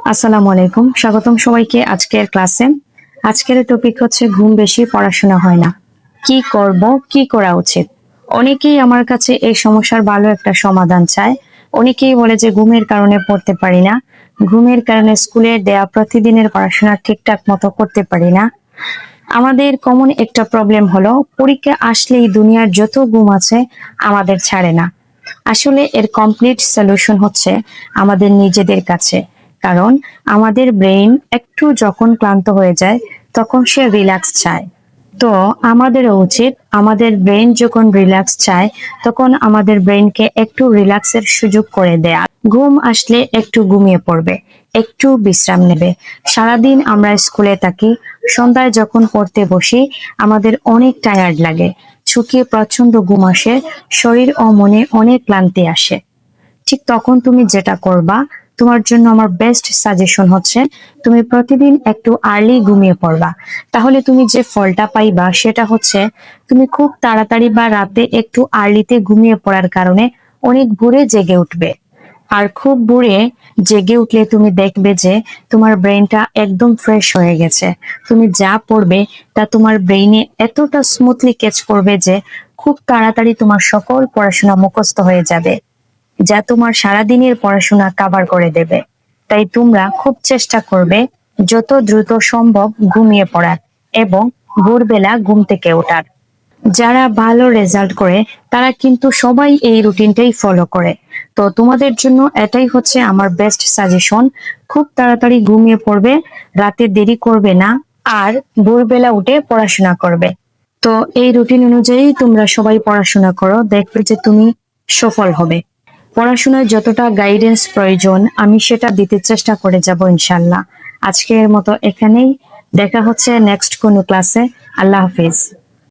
আসসালামু আলাইকুম, স্বাগতম সবাইকে আজকের ক্লাসে। আজকের টপিক হচ্ছে ঘুম বেশি, পড়াশোনা হয় না, কি করব, কি করা উচিত। অনেকেই আমার কাছে এই সমস্যার ভালো একটা সমাধান চায়। অনেকেই বলে যে ঘুমের কারণে পড়তে পারি না, ঘুমের কারণে স্কুলের দেয়া প্রতিদিনের পড়াশোনা ঠিকঠাক মতো করতে পারি না। আমাদের কমন একটা প্রবলেম হলো পরীক্ষা আসলেই দুনিয়ার যত ঘুম আছে আমাদের ছাড়ে না। আসলে এর কমপ্লিট সলিউশন হচ্ছে আমাদের নিজেদের কাছে। কারণ আমাদের ব্রেইন একটু যখন ক্লান্ত হয়ে যায় তখন সে রিল্যাক্স চায়। তো আমাদেরও উচিত আমাদের ব্রেন যখন রিল্যাক্স চায় তখন আমাদের ব্রেনকে একটু রিল্যাক্সের সুযোগ করে দেয়া। ঘুম আসলে একটু ঘুমিয়ে পড়বে, একটু বিশ্রাম নেবে। সারাদিন আমরা স্কুলে থাকি, সন্ধ্যায় যখন পড়তে বসি আমাদের অনেক টায়ার্ড লাগে, চোখে প্রচন্ড ঘুম আসে, শরীর ও মনে অনেক ক্লান্তি আসে। ঠিক তখন তুমি যেটা করবা, তোমার জন্য আমার বেস্ট সাজেশন হচ্ছে তুমি প্রতিদিন একটু আর্লি ঘুমিয়ে পড়বা। তাহলে তুমি যে ফলটা পাইবা সেটা হচ্ছে তুমি খুব তাড়াতাড়ি বা রাতে একটু আর্লিতে ঘুমিয়ে পড়ার কারণে অনেক ভোরে জেগে উঠবে। আর খুব ভোরে জেগে উঠলে তুমি দেখবে যে তোমার ব্রেনটা একদম ফ্রেশ হয়ে গেছে। তুমি যা পড়বে তা তোমার ব্রেইনে এতটা স্মুথলি ক্যাচ করবে যে খুব তাড়াতাড়ি তোমার সকল পড়াশোনা মুখস্থ হয়ে যাবে, যা তোমার সারাদিনের পড়াশোনা কভার করে দেবে। তাই তোমরা খুব চেষ্টা করবে যত দ্রুত সম্ভব ঘুমিয়ে পড়ার এবং ভোরবেলা ঘুম থেকে ওঠার। যারা ভালো রেজাল্ট করে তারা কিন্তু সবাই এই রুটিনটাই ফলো করে। তো তোমাদের জন্য এটাই হচ্ছে আমার বেস্ট সাজেশন। খুব তাড়াতাড়ি ঘুমিয়ে পড়বে, রাতে দেরি করবে না, আর ভোরবেলা উঠে পড়াশোনা করবে। তো এই রুটিন অনুযায়ী তোমরা সবাই পড়াশোনা করো, দেখবে যে তুমি সফল হবে। পড়াশোনায় যতটা গাইডেন্স প্রয়োজন আমি সেটা দিতে চেষ্টা করে যাব ইনশাল্লাহ। আজকের মতো এখানেই, দেখা হচ্ছে নেক্সট কোনো ক্লাসে। আল্লাহ হাফিজ।